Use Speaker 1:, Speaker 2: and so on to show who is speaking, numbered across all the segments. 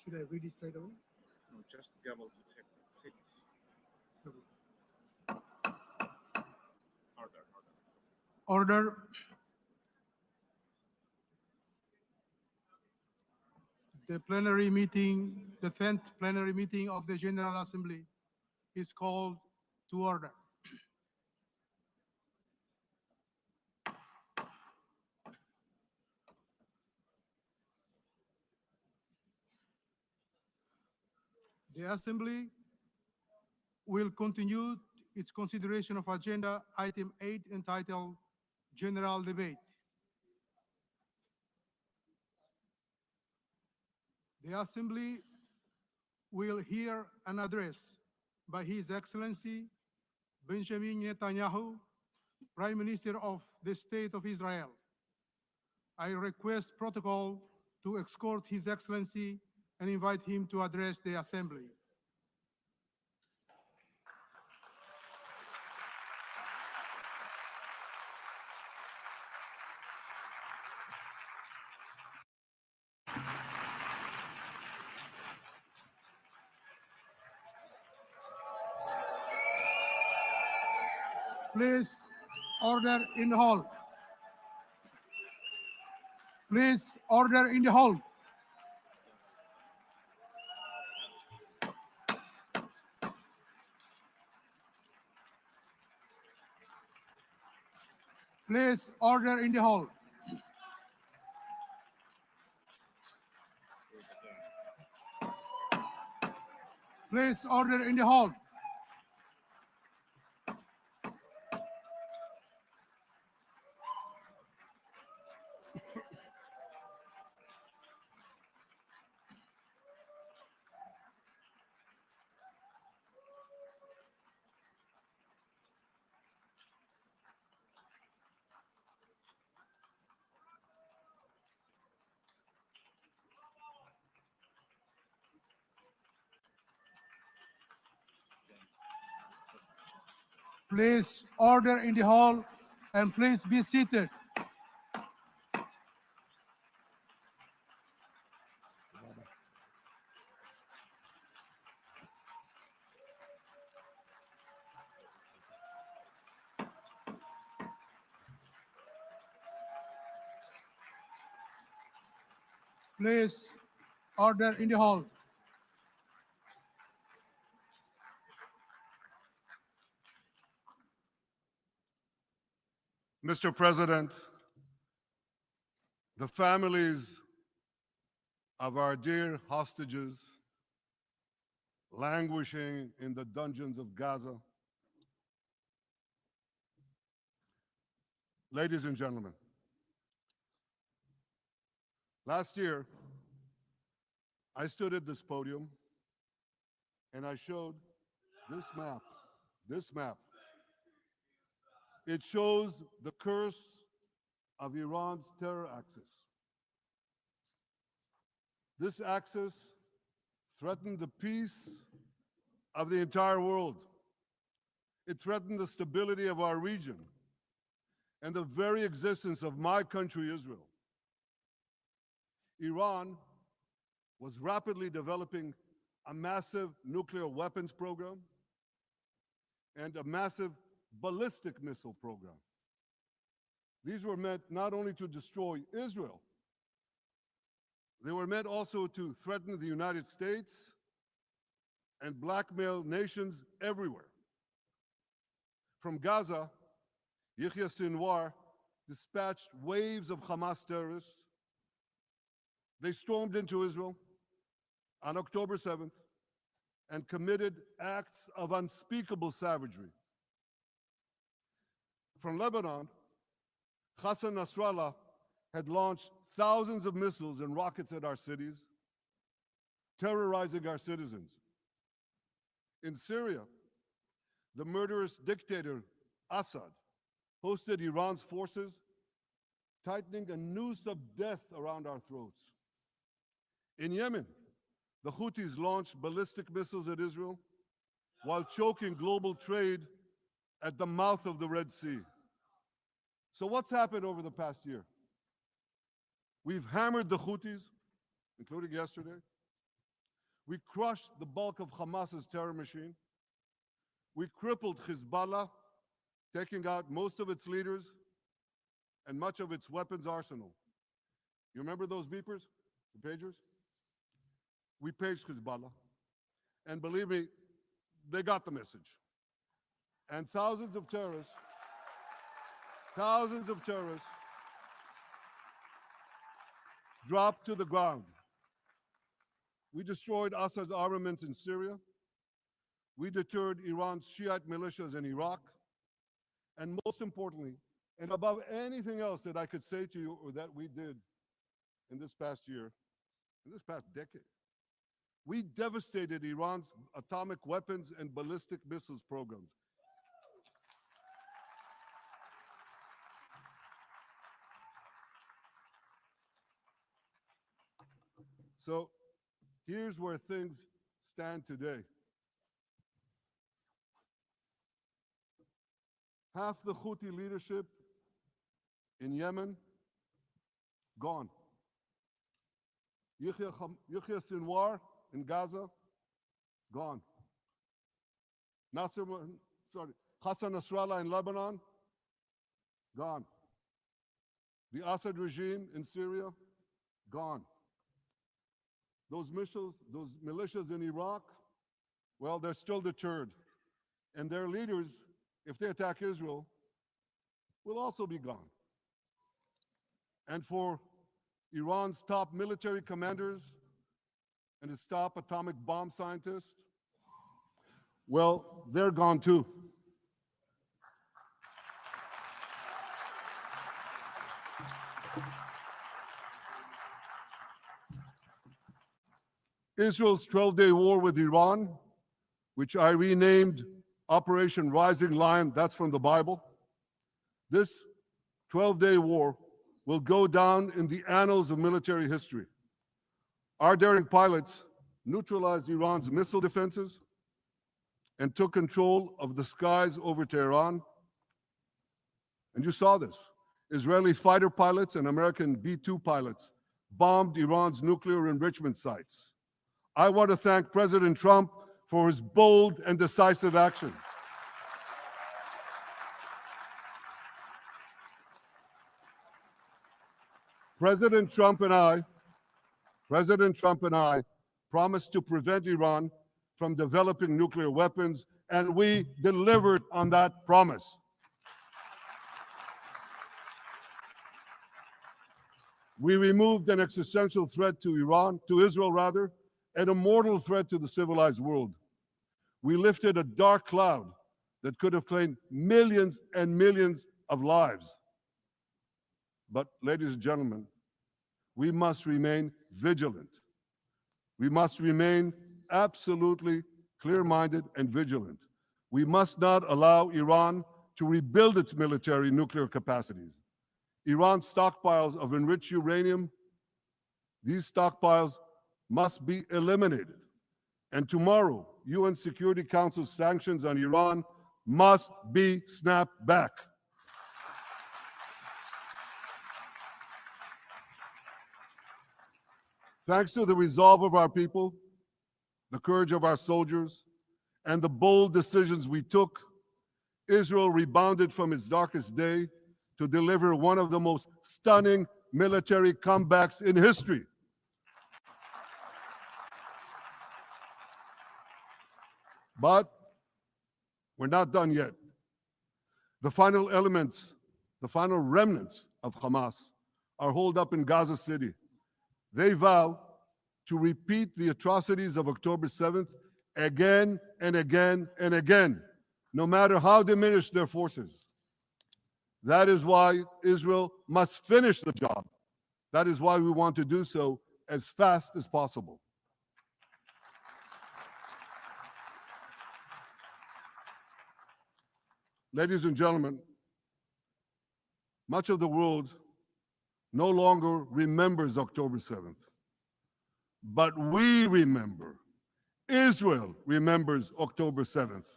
Speaker 1: Should I read it straight away?
Speaker 2: No, just gavel to check the cities.
Speaker 1: Okay.
Speaker 2: Order.
Speaker 1: Order. The plenary meeting, the 10th plenary meeting of the General Assembly is called to order. The Assembly will continue its consideration of Agenda Item 8 entitled General Debate. The Assembly will hear an address by His Excellency Benjamin Netanyahu, Prime Minister of the State of Israel. I request protocol to escort His Excellency and invite him to address the Assembly. Please, order in the hall. Please, order in the hall. Please, order in the hall. Please, order in the hall. Please order in the hall and please be seated. Please order in the hall.
Speaker 3: Mr. President, the families of our dear hostages languishing in the dungeons of Gaza, ladies and gentlemen, last year, I stood at this podium and I showed this map. It shows the curse of Iran's terror axis. This axis threatened the peace of the entire world. It threatened the stability of our region and the very existence of my country, Israel. Iran was rapidly developing a massive nuclear weapons program and a massive ballistic missile program. These were meant not only to destroy Israel, they were meant also to threaten the United States and blackmail nations everywhere. From Gaza, Yahya Sinwar dispatched waves of Hamas terrorists. They stormed into Israel on October 7th and committed acts of unspeakable savagery. From Lebanon, Hassan Nasrallah had launched thousands of missiles and rockets at our cities, terrorizing our citizens. In Syria, the murderous dictator Assad hosted Iran's forces, tightening a noose of death around our throats. In Yemen, the Houthis launched ballistic missiles at Israel while choking global trade at the mouth of the Red Sea. So what's happened over the past year? We've hammered the Houthis, including yesterday. We crushed the bulk of Hamas's terror machine. We crippled Hezbollah, taking out most of its leaders and much of its weapons arsenal. You remember those beepers, the pagers? We paged Hezbollah. And believe me, they got the message. And thousands of terrorists dropped to the ground. We destroyed Assad's armaments in Syria. We deterred Iran's Shiite militias in Iraq. And most importantly, and above anything else that I could say to you or that we did in this past year, in this past decade, we devastated Iran's atomic weapons and ballistic missiles programs. So here's where things stand today. Half the Houthi leadership in Yemen, gone. Yahya Sinwar in Gaza, gone. Hassan Nasrallah in Lebanon, gone. The Assad regime in Syria, gone. Those militias in Iraq, well, they're still deterred. And their leaders, if they attack Israel, will also be gone. And for Iran's top military commanders and its top atomic bomb scientists, well, they're gone too. Israel's 12-day war with Iran, which I renamed Operation Rising Lion, that's from the Bible. This 12-day war will go down in the annals of military history. Our daring pilots neutralized Iran's missile defenses and took control of the skies over Tehran. And you saw this. Israeli fighter pilots and American B-2 pilots bombed Iran's nuclear enrichment sites. I want to thank President Trump for his bold and decisive action. President Trump and I promised to prevent Iran from developing nuclear weapons, and we delivered on that promise. We removed an existential threat to Israel, and a mortal threat to the civilized world. We lifted a dark cloud that could have claimed millions and millions of lives. But, ladies and gentlemen, we must remain vigilant. We must remain absolutely clear-minded and vigilant. We must not allow Iran to rebuild its military nuclear capacities. Iran's stockpiles of enriched uranium, these stockpiles must be eliminated. And tomorrow, UN Security Council sanctions on Iran must be snapped back. Thanks to the resolve of our people, the courage of our soldiers, and the bold decisions we took, Israel rebounded from its darkest day to deliver one of the most stunning military comebacks in history. But we're not done yet. The final elements, the final remnants of Hamas are holed up in Gaza City. They vow to repeat the atrocities of October 7th again and again and again, no matter how diminished their forces. That is why Israel must finish the job. That is why we want to do so as fast as possible. Ladies and gentlemen, much of the world no longer remembers October 7th, but we remember. Israel remembers October 7th.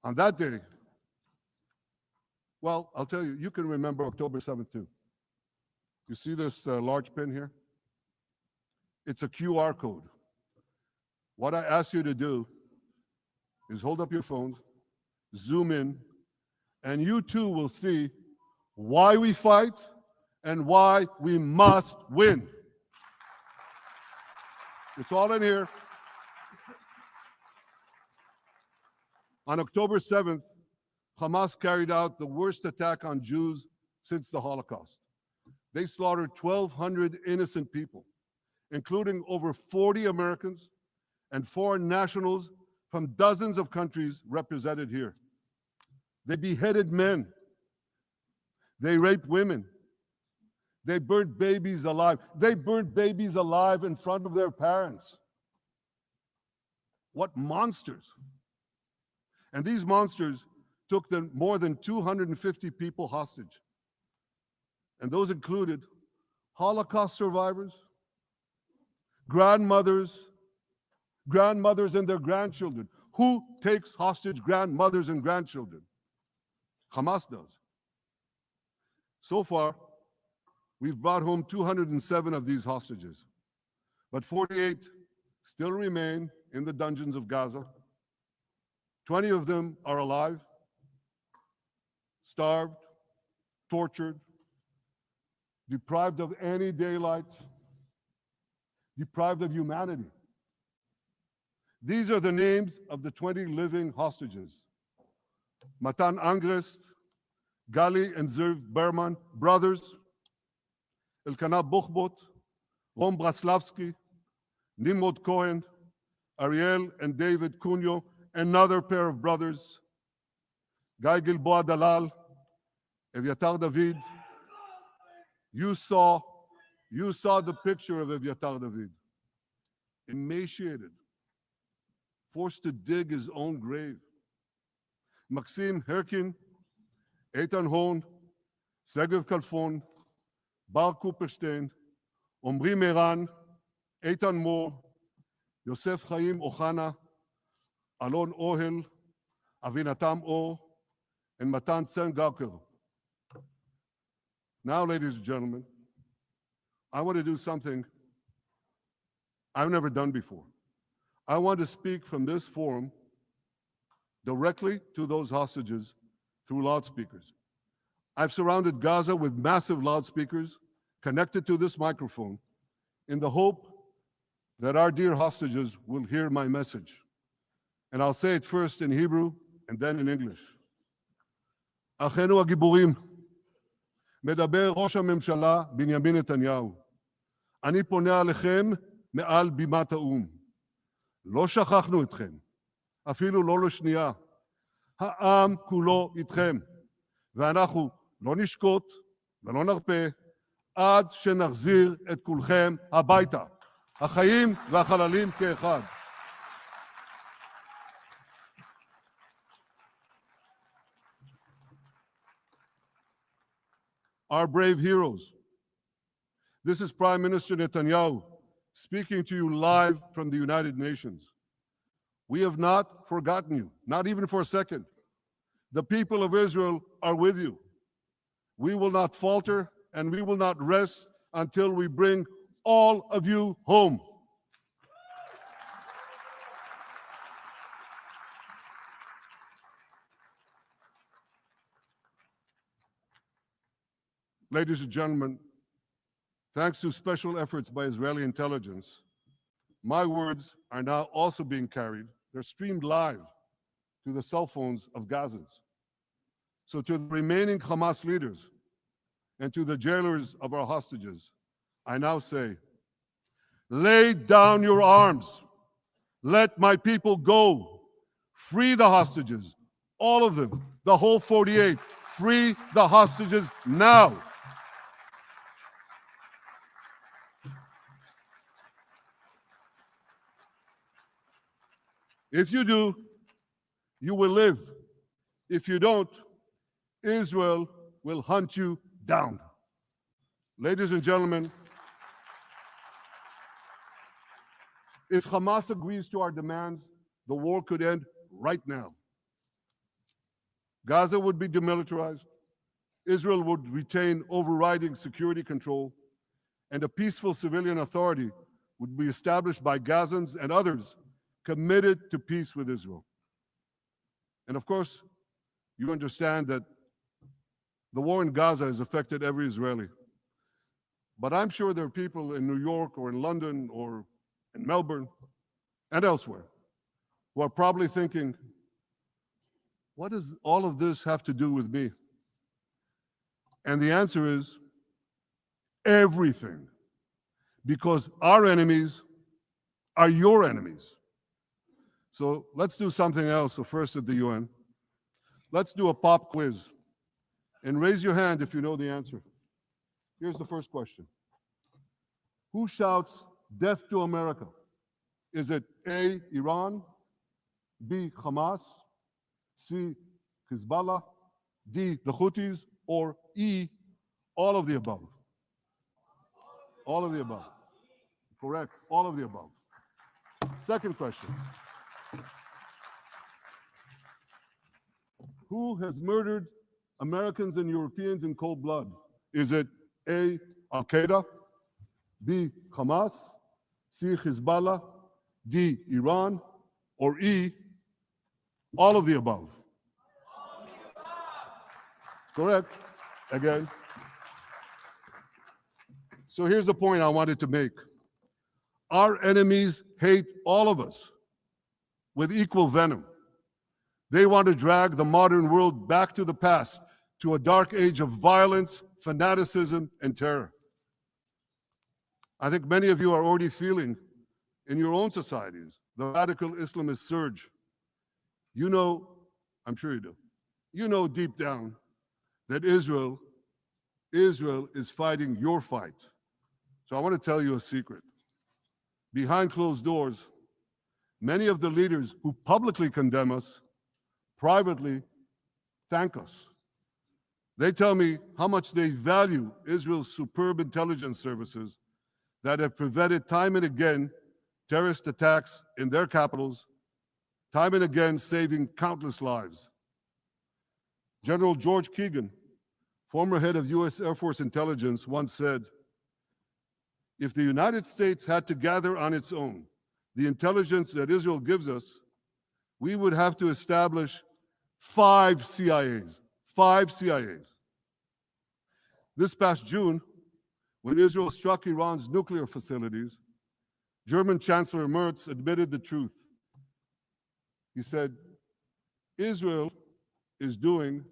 Speaker 3: On that day, well, I'll tell you, you can remember October 7th too. You see this large pin here? It's a QR code. what I ask you to do is hold up your phones, zoom in, and you too will see why we fight and why we must win. It's all in here. On October 7th, Hamas carried out the worst attack on Jews since the Holocaust. They slaughtered 1,200 innocent people, including over 40 Americans and foreign nationals from dozens of countries represented here. They beheaded men. They raped women. They burnt babies alive. They burnt babies alive in front of their parents. What monsters. And these monsters took more than 250 people hostage. And those included Holocaust survivors, grandmothers and their grandchildren. Who takes hostage grandmothers and grandchildren? Hamas does. So far, we've brought home 207 of these hostages, but 48 still remain in the dungeons of Gaza. 20 of them are alive, starved, tortured, deprived of any daylight, deprived of humanity. These are the names of the 20 living hostages. Matan Angrest, Gali and Zerv Berman, brothers, Elkanah Buchbot, Rom Braslavsky, Nimrod Cohen, Ariel and David Cunyo, another pair of brothers, Guy Gilboa Dalal, Eviatar David. You saw the picture of Eviatar David, emaciated, forced to dig his own grave. Maxim Herkin, Eitan Horn, Segev Kalfon, Bar Cooperstein, Omri Meran, Eitan Moore, Yosef Chaim Ochana, Alon Ohel, Avinatam Or, and Matan Tsengarker. Now, ladies and gentlemen, I want to do something I've never done before. I want to speak from this forum directly to those hostages through loudspeakers. I've surrounded Gaza with massive loudspeakers connected to this microphone in the hope that our dear hostages will hear my message. And I'll say it first in Hebrew and then in English. אחינו הגיבורים, מדבר ראש הממשלה בנימין נתניהו. אני פונה עליכם מעל בימת האו"ם. לא שכחנו אתכם, אפילו לא לשנייה. העם כולו איתכם, ואנחנו לא נשקוט ולא נרפה עד שנחזיר את כולכם הביתה, החיים והחללים כאחד. Our brave heroes. This is Prime Minister Netanyahu speaking to you live from the United Nations. We have not forgotten you, not even for a second. The people of Israel are with you. We will not falter and we will not rest until we bring all of you home. Ladies and gentlemen, thanks to special efforts by Israeli intelligence, my words are now also being carried. They're streamed live to the cell phones of Gazans. So to the remaining Hamas leaders and to the jailers of our hostages, I now say, lay down your arms. Let my people go. Free the hostages, all of them, the whole 48. Free the hostages now. If you do, you will live. If you don't, Israel will hunt you down. Ladies and gentlemen, if Hamas agrees to our demands, the war could end right now. Gaza would be demilitarized, Israel would retain overriding security control, and a peaceful civilian authority would be established by Gazans and others committed to peace with Israel. And of course, you understand that the war in Gaza has affected every Israeli. But I'm sure there are people in New York or in London or in Melbourne and elsewhere who are probably thinking, what does all of this have to do with me? And the answer is everything. Because our enemies are your enemies. So let's do something else. So first at the UN, let's do a pop quiz. And raise your hand if you know the answer. Here's the first question. Who shouts death to America? Is it A, Iran, B, Hamas, C, Hezbollah, D, the Houthis, or E, all of the above? All of the above. Correct, all of the above. Second question. Who has murdered Americans and Europeans in cold blood? Is it A, Al-Qaeda, B, Hamas, C, Hezbollah, D, Iran, or E, all of the above? Correct, again. So here's the point I wanted to make. Our enemies hate all of us with equal venom. They want to drag the modern world back to the past, to a dark age of violence, fanaticism, and terror. I think many of you are already feeling in your own societies the radical Islamist surge. You know, I'm sure you do, you know deep down that Israel is fighting your fight. So I want to tell you a secret. Behind closed doors, many of the leaders who publicly condemn us privately thank us. They tell me how much they value Israel's superb intelligence services that have prevented time and again terrorist attacks in their capitals, time and again saving countless lives. General George Keegan, former head of U.S. Air Force intelligence, once said, if the United States had to gather on its own the intelligence that Israel gives us, we would have to establish 5 CIAs. 5 CIAs. This past June, when Israel struck Iran's nuclear facilities, German Chancellor Merz admitted the truth. He said, Israel is doing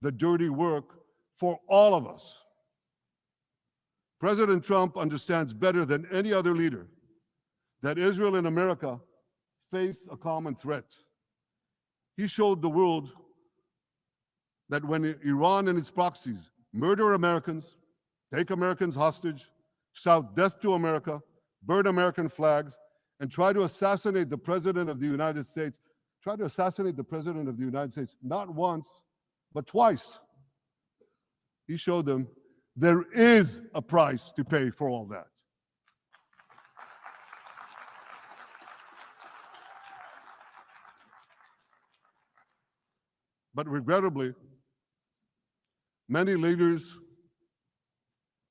Speaker 3: the dirty work for all of us. President Trump understands better than any other leader that Israel and America face a common threat. He showed the world that when Iran and its proxies murder Americans, take Americans hostage, shout death to America, burn American flags, and try to assassinate the President of the United States, not once, but twice. He showed them there is a price to pay for all that. But regrettably, many leaders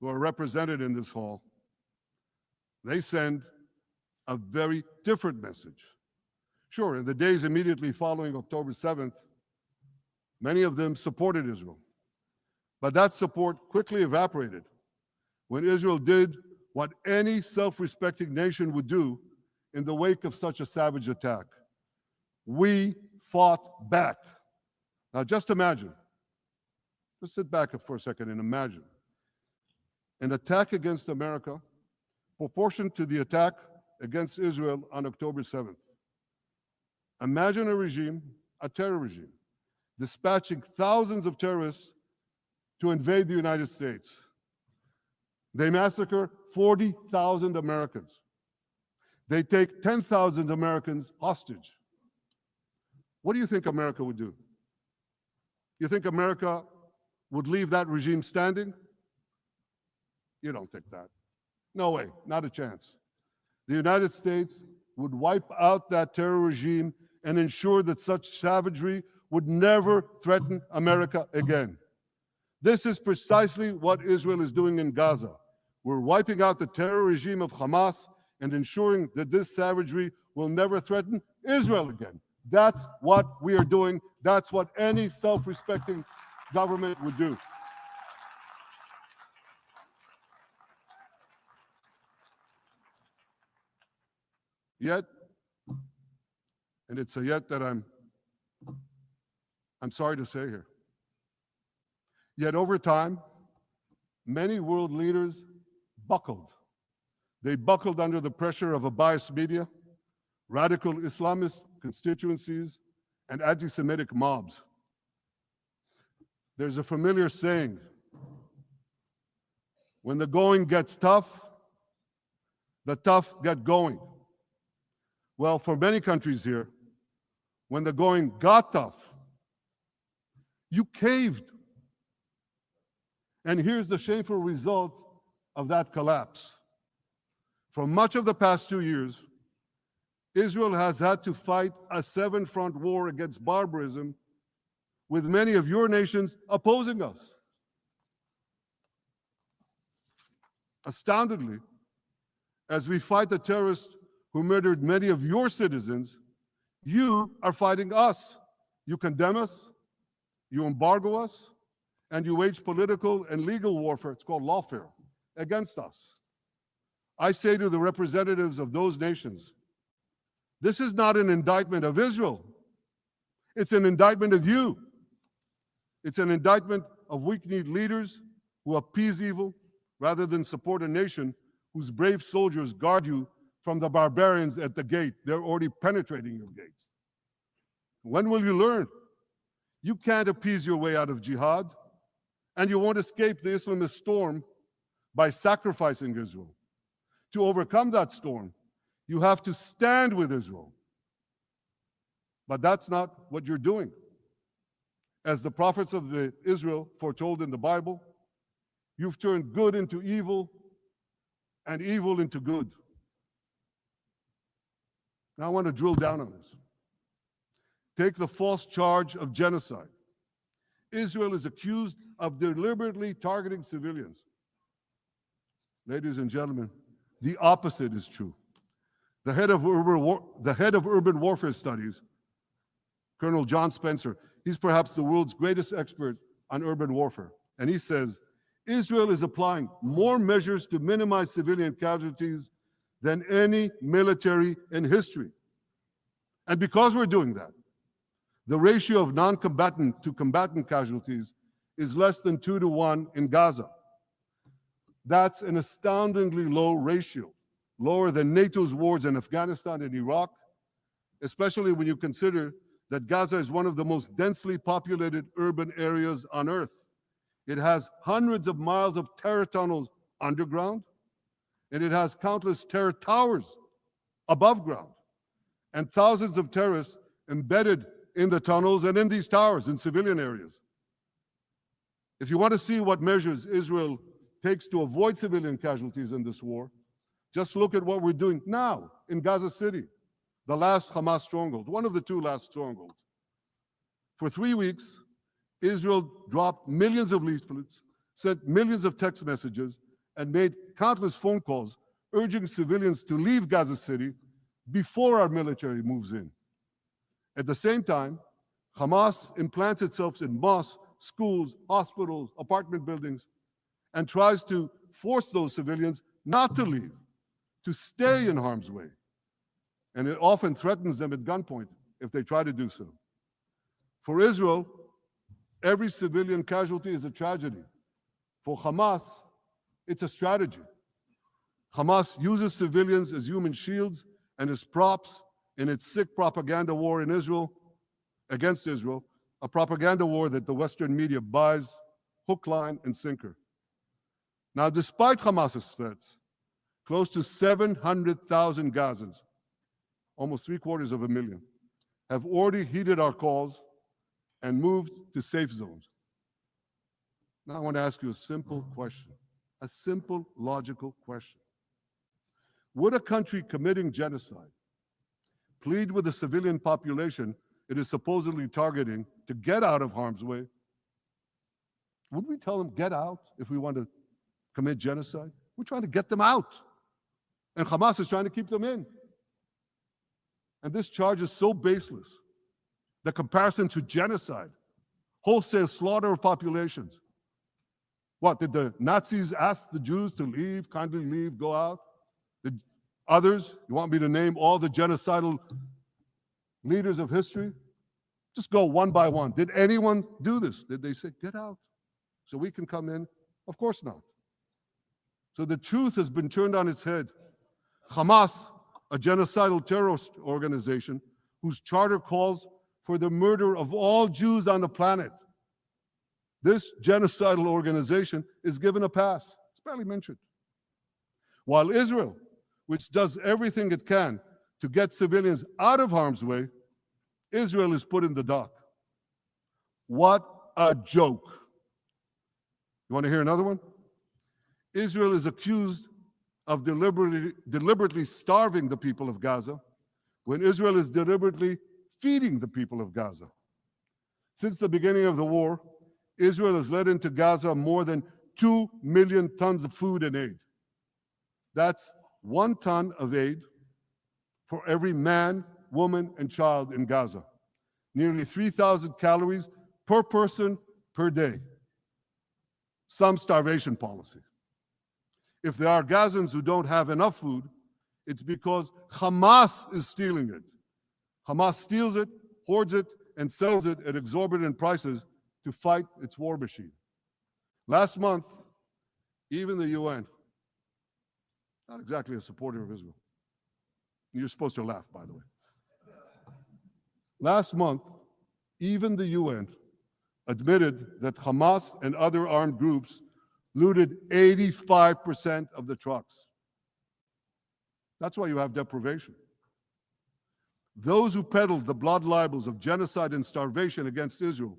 Speaker 3: who are represented in this hall, they send a very different message. Sure, in the days immediately following October 7th, many of them supported Israel. But that support quickly evaporated when Israel did what any self-respecting nation would do in the wake of such a savage attack. We fought back. Now just imagine, just sit back for a second and imagine an attack against America proportioned to the attack against Israel on October 7th. Imagine a regime, a terror regime, dispatching thousands of terrorists to invade the United States. They massacre 40,000 Americans. They take 10,000 Americans hostage. What do you think America would do? You think America would leave that regime standing? You don't think that. No way, not a chance. The United States would wipe out that terror regime and ensure that such savagery would never threaten America again. This is precisely what Israel is doing in Gaza. We're wiping out the terror regime of Hamas and ensuring that this savagery will never threaten Israel again. That's what we are doing. That's what any self-respecting government would do. Yet, and it's a yet that I'm sorry to say here, yet over time, many world leaders buckled. They buckled under the pressure of a biased media, radical Islamist constituencies, and anti-Semitic mobs. There's a familiar saying, when the going gets tough, the tough get going. Well, for many countries here, when the going got tough, you caved. And here's the shameful result of that collapse. For much of the past 2 years, Israel has had to fight a seven-front war against barbarism, with many of your nations opposing us. Astoundingly, as we fight the terrorists who murdered many of your citizens, you are fighting us. You condemn us, you embargo us, and you wage political and legal warfare, it's called lawfare, against us. I say to the representatives of those nations, this is not an indictment of Israel. It's an indictment of you. It's an indictment of weak-kneed leaders who appease evil rather than support a nation whose brave soldiers guard you from the barbarians at the gate. They're already penetrating your gates. When will you learn? You can't appease your way out of jihad, and you won't escape the Islamist storm by sacrificing Israel. To overcome that storm, you have to stand with Israel. But that's not what you're doing. As the prophets of Israel foretold in the Bible, you've turned good into evil and evil into good. Now I want to drill down on this. Take the false charge of genocide. Israel is accused of deliberately targeting civilians. Ladies and gentlemen, the opposite is true. The head of urban warfare studies, Colonel John Spencer, he's perhaps the world's greatest expert on urban warfare. And he says, Israel is applying more measures to minimize civilian casualties than any military in history. And because we're doing that, the ratio of non-combatant to combatant casualties is less than 2-to-1 in Gaza. That's an astoundingly low ratio, lower than NATO's wars in Afghanistan and Iraq, especially when you consider that Gaza is one of the most densely populated urban areas on Earth. It has hundreds of miles of terror tunnels underground, and it has countless terror towers above ground, and thousands of terrorists embedded in the tunnels and in these towers in civilian areas. If you want to see what measures Israel takes to avoid civilian casualties in this war, just look at what we're doing now in Gaza City, the last Hamas stronghold, one of the two last strongholds. For 3 weeks, Israel dropped millions of leaflets, sent millions of text messages, and made countless phone calls urging civilians to leave Gaza City before our military moves in. At the same time, Hamas implants itself in mosques, schools, hospitals, apartment buildings, and tries to force those civilians not to leave, to stay in harm's way. And it often threatens them at gunpoint if they try to do so. For Israel, every civilian casualty is a tragedy. For Hamas, it's a strategy. Hamas uses civilians as human shields and as props in its sick propaganda war in Israel, against Israel, a propaganda war that the Western media buys hook, line, and sinker. Now, despite Hamas's threats, close to 700,000 Gazans, almost 750,000, have already heeded our calls and moved to safe zones. Now I want to ask you a simple question, a simple, logical question. Would a country committing genocide plead with the civilian population it is supposedly targeting to get out of harm's way? Would we tell them, get out, if we want to commit genocide? We're trying to get them out. And Hamas is trying to keep them in. And this charge is so baseless. The comparison to genocide, wholesale slaughter of populations. What, did the Nazis ask the Jews to leave, kindly leave, go out? Did others, you want me to name all the genocidal leaders of history? Just go one by one. Did anyone do this? Did they say, get out so we can come in? Of course not. So the truth has been turned on its head. Hamas, a genocidal terrorist organization whose charter calls for the murder of all Jews on the planet. This genocidal organization is given a pass. It's barely mentioned. While Israel, which does everything it can to get civilians out of harm's way, Israel is put in the dock. What a joke. You want to hear another one? Israel is accused of deliberately starving the people of Gaza when Israel is deliberately feeding the people of Gaza. Since the beginning of the war, Israel has let into Gaza more than 2 million tons of food and aid. That's 1 ton of aid for every man, woman, and child in Gaza. Nearly 3,000 calories per person per day. Some starvation policy. If there are Gazans who don't have enough food, it's because Hamas is stealing it. Hamas steals it, hoards it, and sells it at exorbitant prices to fight its war machine. Last month, even the UN, not exactly a supporter of Israel. You're supposed to laugh, by the way. Last month, even the UN admitted that Hamas and other armed groups looted 85% of the trucks. That's why you have deprivation. Those who peddled the blood libels of genocide and starvation against Israel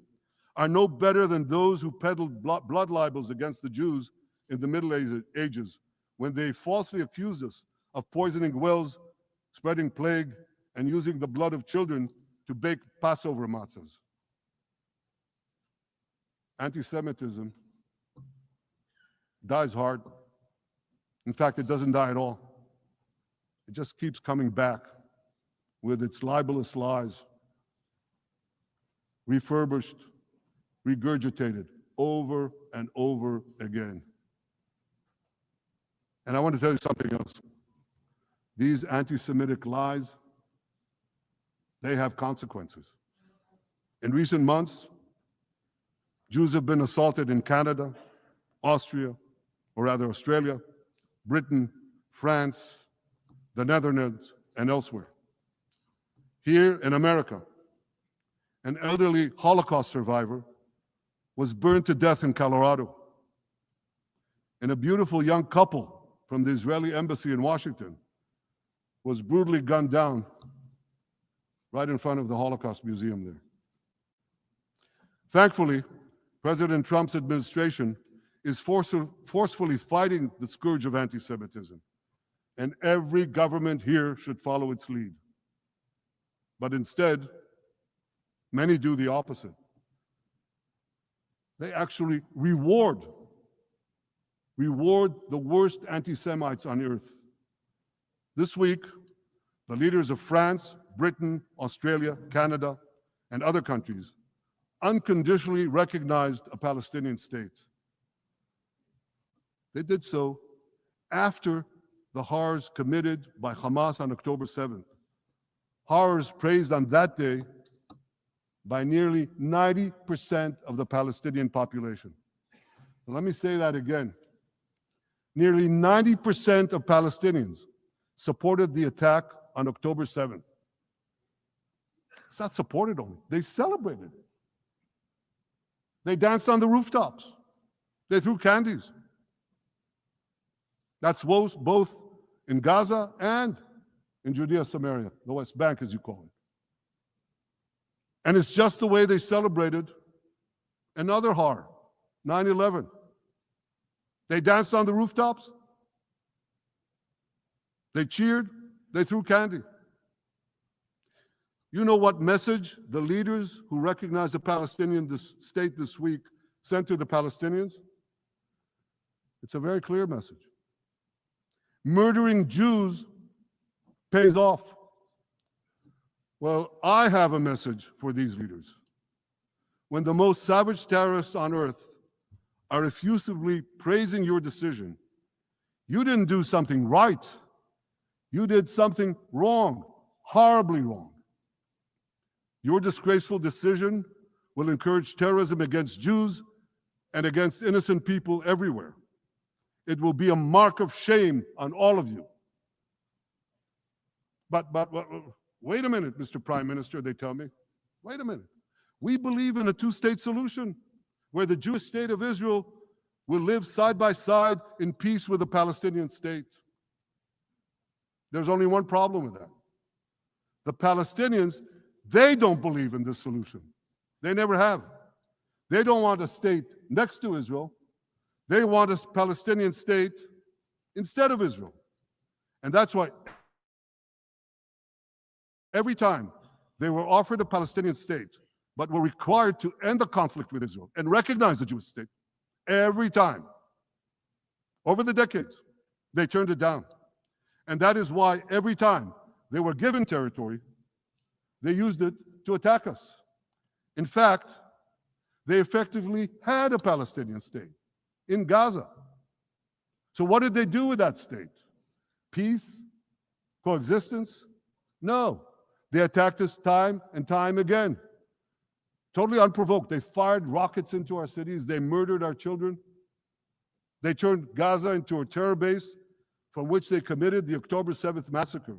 Speaker 3: are no better than those who peddled blood libels against the Jews in the Middle Ages when they falsely accused us of poisoning wells, spreading plague, and using the blood of children to bake Passover matzahs. Anti-Semitism dies hard. In fact, it doesn't die at all. It just keeps coming back with its libelous lies, refurbished, regurgitated over and over again. And I want to tell you something else. These anti-Semitic lies, they have consequences. In recent months, Jews have been assaulted in Canada, Australia, Britain, France, the Netherlands, and elsewhere. Here in America, an elderly Holocaust survivor was burned to death in Colorado. And a beautiful young couple from the Israeli embassy in Washington was brutally gunned down right in front of the Holocaust Museum there. Thankfully, President Trump's administration is forcefully fighting the scourge of anti-Semitism, and every government here should follow its lead. But instead, many do the opposite. They actually reward the worst anti-Semites on earth. This week, the leaders of France, Britain, Australia, Canada, and other countries unconditionally recognized a Palestinian state. They did so after the horrors committed by Hamas on October 7th. Horrors praised on that day by nearly 90% of the Palestinian population. Let me say that again. Nearly 90% of Palestinians supported the attack on October 7th. It's not supported only, they celebrated it. They danced on the rooftops. They threw candies. That's both in Gaza and in Judea, Samaria, the West Bank, as you call it. And it's just the way they celebrated another horror, 9/11. They danced on the rooftops. They cheered. They threw candy. You know what message the leaders who recognize the Palestinian state this week sent to the Palestinians? It's a very clear message. murdering Jews pays off. Well, I have a message for these leaders. When the most savage terrorists on earth are effusively praising your decision, you didn't do something right. You did something wrong, horribly wrong. Your disgraceful decision will encourage terrorism against Jews and against innocent people everywhere. It will be a mark of shame on all of you. But wait a minute, Mr. Prime Minister, they tell me. Wait a minute. We believe in a two-state solution where the Jewish state of Israel will live side by side in peace with the Palestinian state. There's only one problem with that. The Palestinians, they don't believe in this solution. They never have. They don't want a state next to Israel. They want a Palestinian state instead of Israel. And that's why every time they were offered a Palestinian state, but were required to end the conflict with Israel and recognize the Jewish state, every time, over the decades, they turned it down. And that is why every time they were given territory, they used it to attack us. In fact, they effectively had a Palestinian state in Gaza. So what did they do with that state? Peace? Coexistence? No. They attacked us time and time again. Totally unprovoked. They fired rockets into our cities. They murdered our children. They turned Gaza into a terror base from which they committed the October 7th massacre.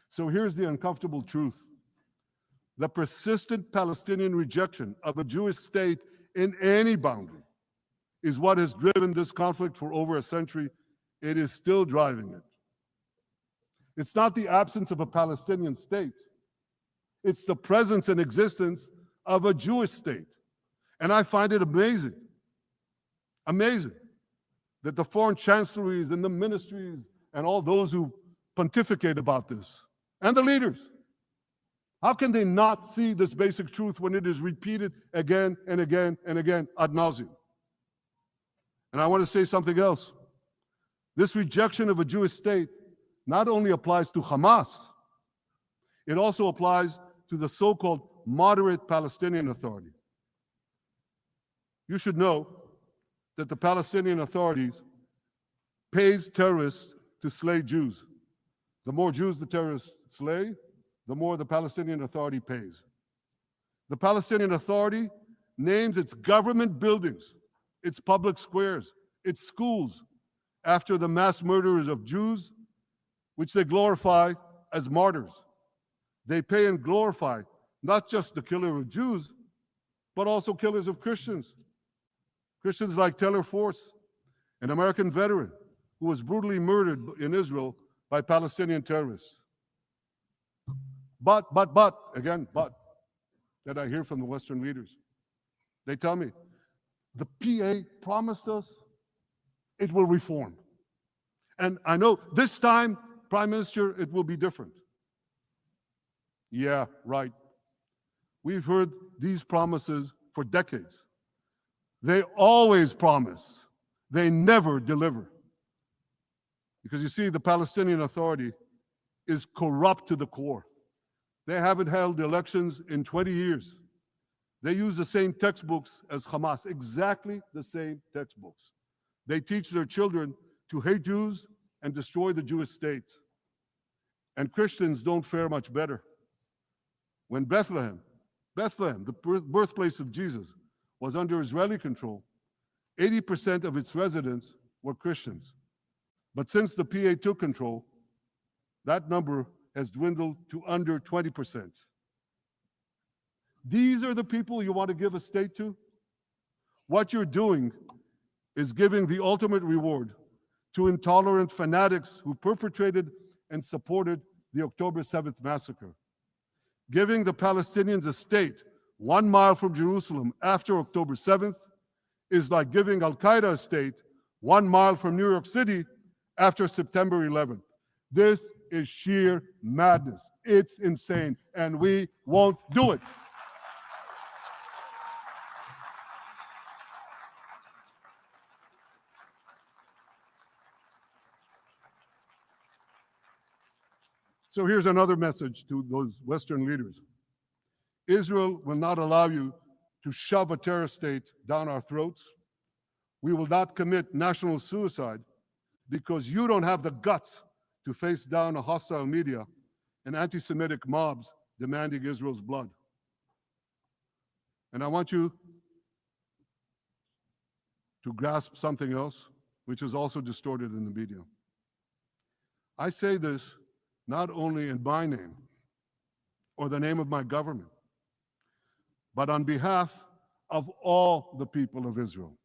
Speaker 3: So here's the uncomfortable truth. The persistent Palestinian rejection of a Jewish state in any boundary is what has driven this conflict for over a century. It is still driving it. It's not the absence of a Palestinian state. It's the presence and existence of a Jewish state. And I find it amazing that the foreign chancelleries and the ministries and all those who pontificate about this, and the leaders, how can they not see this basic truth when it is repeated again and again and again ad nauseum? And I want to say something else. This rejection of a Jewish state not only applies to Hamas, it also applies to the so-called moderate Palestinian Authority. You should know that the Palestinian authorities pays terrorists to slay Jews. The more Jews the terrorists slay, the more the Palestinian Authority pays. The Palestinian Authority names its government buildings, its public squares, its schools after the mass murderers of Jews, which they glorify as martyrs. They pay and glorify not just the killer of Jews, but also killers of Christians. Christians like Taylor Force, an American veteran who was brutally murdered in Israel by Palestinian terrorists. But, that I hear from the Western leaders. They tell me, the PA promised us it will reform. And I know this time, Prime Minister, it will be different. Yeah, right. We've heard these promises for decades. They always promise. They never deliver. Because you see, the Palestinian Authority is corrupt to the core. They haven't held elections in 20 years. They use the same textbooks as Hamas, exactly the same textbooks. They teach their children to hate Jews and destroy the Jewish state. And Christians don't fare much better. When Bethlehem, the birthplace of Jesus, was under Israeli control, 80% of its residents were Christians. But since the PA took control, that number has dwindled to under 20%. These are the people you want to give a state to? What you're doing is giving the ultimate reward to intolerant fanatics who perpetrated and supported the October 7th massacre. Giving the Palestinians a state 1 mile from Jerusalem after October 7th is like giving Al-Qaeda a state 1 mile from New York City after September 11th. This is sheer madness. It's insane, and we won't do it. So here's another message to those Western leaders. Israel will not allow you to shove a terror state down our throats. We will not commit national suicide because you don't have the guts to face down a hostile media and anti-Semitic mobs demanding Israel's blood. And I want you to grasp something else, which is also distorted in the media. I say this not only in my name or the name of my government, but on behalf of all the people of Israel.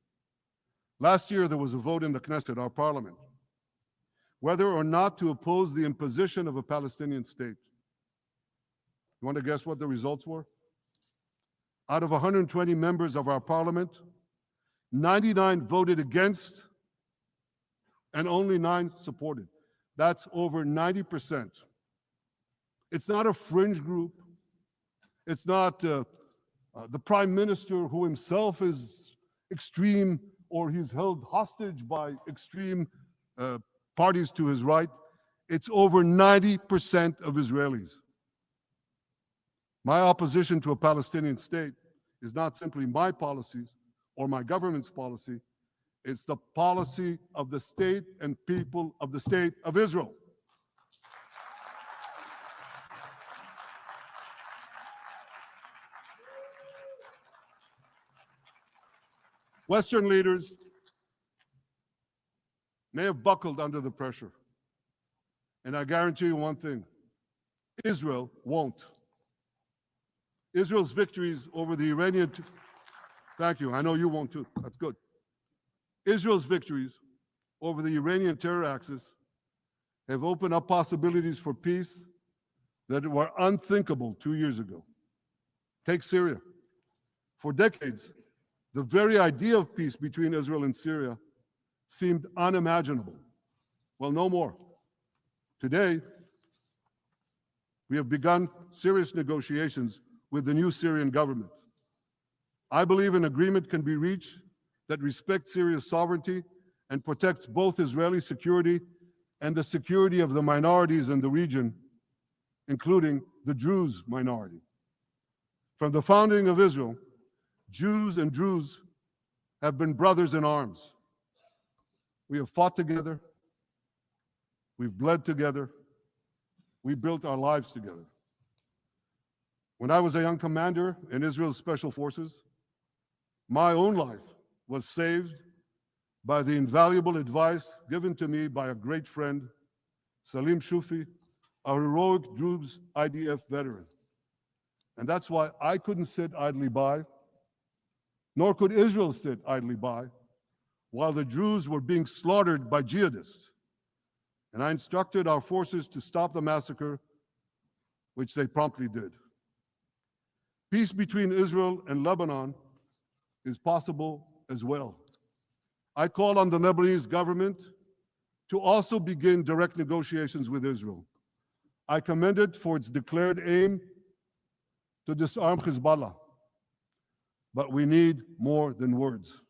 Speaker 3: Last year, there was a vote in the Knesset, our parliament, whether or not to oppose the imposition of a Palestinian state. You want to guess what the results were? Out of 120 members of our parliament, 99 voted against and only 9 supported. That's over 90%. It's not a fringe group. It's not the prime minister who himself is extreme or he's held hostage by extreme parties to his right. It's over 90% of Israelis. My opposition to a Palestinian state is not simply my policies or my government's policy. It's the policy of the state and people of the state of Israel. Western leaders may have buckled under the pressure. And I guarantee you one thing, Israel won't. Israel's victories over the Iranian... Thank you, I know you won't too, that's good. Israel's victories over the Iranian terror axis have opened up possibilities for peace that were unthinkable 2 years ago. Take Syria. For decades, the very idea of peace between Israel and Syria seemed unimaginable. Well, no more. Today, we have begun serious negotiations with the new Syrian government. I believe an agreement can be reached that respects Syria's sovereignty and protects both Israeli security and the security of the minorities in the region, including the Druze minority. From the founding of Israel, Jews and Druze have been brothers in arms. We have fought together, we've bled together, we built our lives together. When I was a young commander in Israel's special forces, my own life was saved by the invaluable advice given to me by a great friend, Salim Shufi, a heroic Druze IDF veteran. And that's why I couldn't sit idly by, nor could Israel sit idly by, while the Druze were being slaughtered by jihadists. And I instructed our forces to stop the massacre, which they promptly did. Peace between Israel and Lebanon is possible as well. I call on the Lebanese government to also begin direct negotiations with Israel. I commend it for its declared aim to disarm Hezbollah, but we need more than words.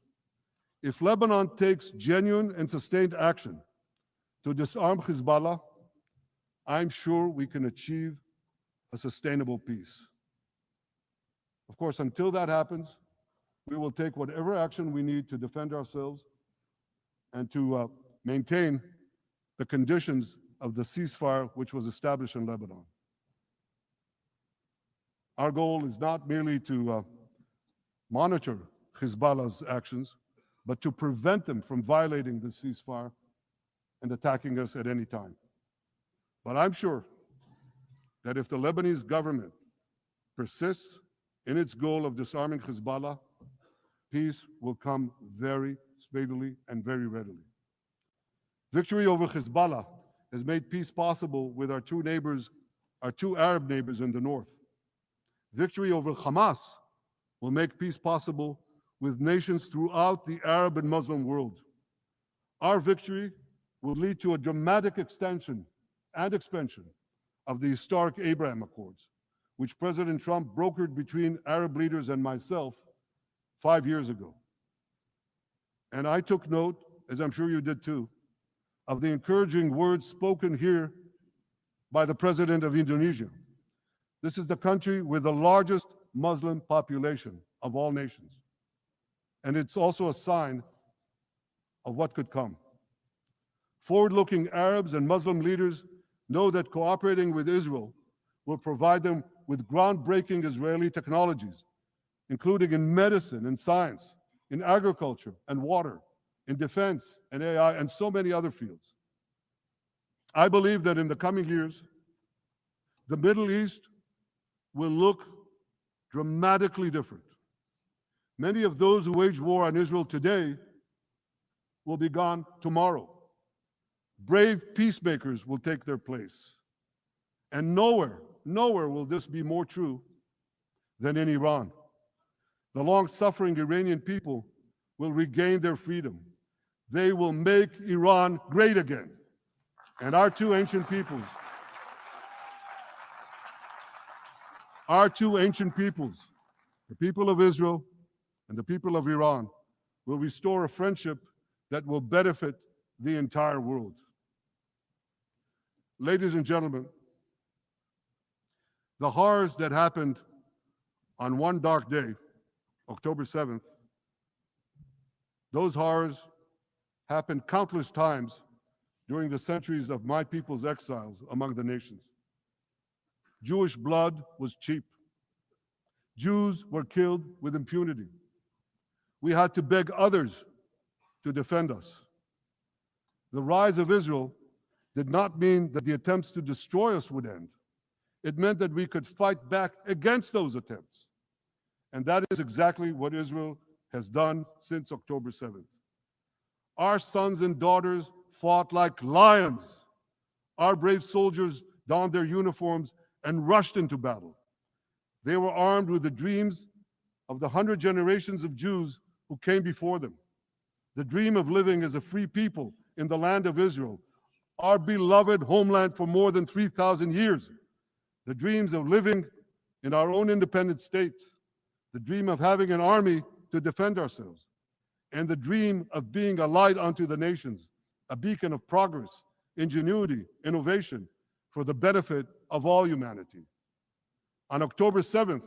Speaker 3: If Lebanon takes genuine and sustained action to disarm Hezbollah, I'm sure we can achieve a sustainable peace. Of course, until that happens, we will take whatever action we need to defend ourselves and to maintain the conditions of the ceasefire which was established in Lebanon. Our goal is not merely to monitor Hezbollah's actions, but to prevent them from violating the ceasefire and attacking us at any time. But I'm sure that if the Lebanese government persists in its goal of disarming Hezbollah, peace will come very speedily and very readily. Victory over Hezbollah has made peace possible with our two Arab neighbors in the north. Victory over Hamas will make peace possible with nations throughout the Arab and Muslim world. Our victory will lead to a dramatic extension and expansion of the historic Abraham Accords, which President Trump brokered between Arab leaders and myself 5 years ago. And I took note, as I'm sure you did too, of the encouraging words spoken here by the president of Indonesia. This is the country with the largest Muslim population of all nations. And it's also a sign of what could come. Forward-looking Arabs and Muslim leaders know that cooperating with Israel will provide them with groundbreaking Israeli technologies, including in medicine and science, in agriculture and water, in defense and AI, and so many other fields. I believe that in the coming years, the Middle East will look dramatically different. Many of those who wage war on Israel today will be gone tomorrow. Brave peacemakers will take their place. And nowhere will this be more true than in Iran. The long-suffering Iranian people will regain their freedom. They will make Iran great again. And our two ancient peoples, the people of Israel and the people of Iran, will restore a friendship that will benefit the entire world. Ladies and gentlemen, the horrors that happened on one dark day, October 7th, those horrors happened countless times during the centuries of my people's exiles among the nations. Jewish blood was cheap. Jews were killed with impunity. We had to beg others to defend us. The rise of Israel did not mean that the attempts to destroy us would end. It meant that we could fight back against those attempts. And that is exactly what Israel has done since October 7th. Our sons and daughters fought like lions. Our brave soldiers donned their uniforms and rushed into battle. They were armed with the dreams of the 100 generations of Jews who came before them. The dream of living as a free people in the land of Israel, our beloved homeland for more than 3,000 years. The dreams of living in our own independent state. The dream of having an army to defend ourselves. And the dream of being a light unto the nations, a beacon of progress, ingenuity, innovation for the benefit of all humanity. On October 7th,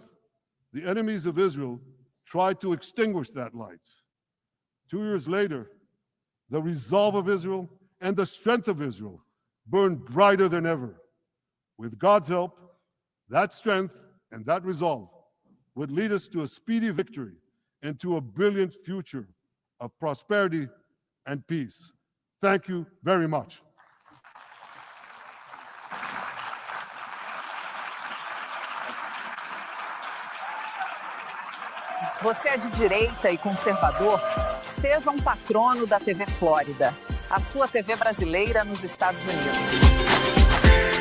Speaker 3: the enemies of Israel tried to extinguish that light. 2 years later, the resolve of Israel and the strength of Israel burned brighter than ever. With God's help, that strength and that resolve would lead us to a speedy victory and to a brilliant future of prosperity and peace. Thank you very much.
Speaker 4: Você é de direita e conservador? Seja um patrono da TV Flórida, a sua TV brasileira nos Estados Unidos.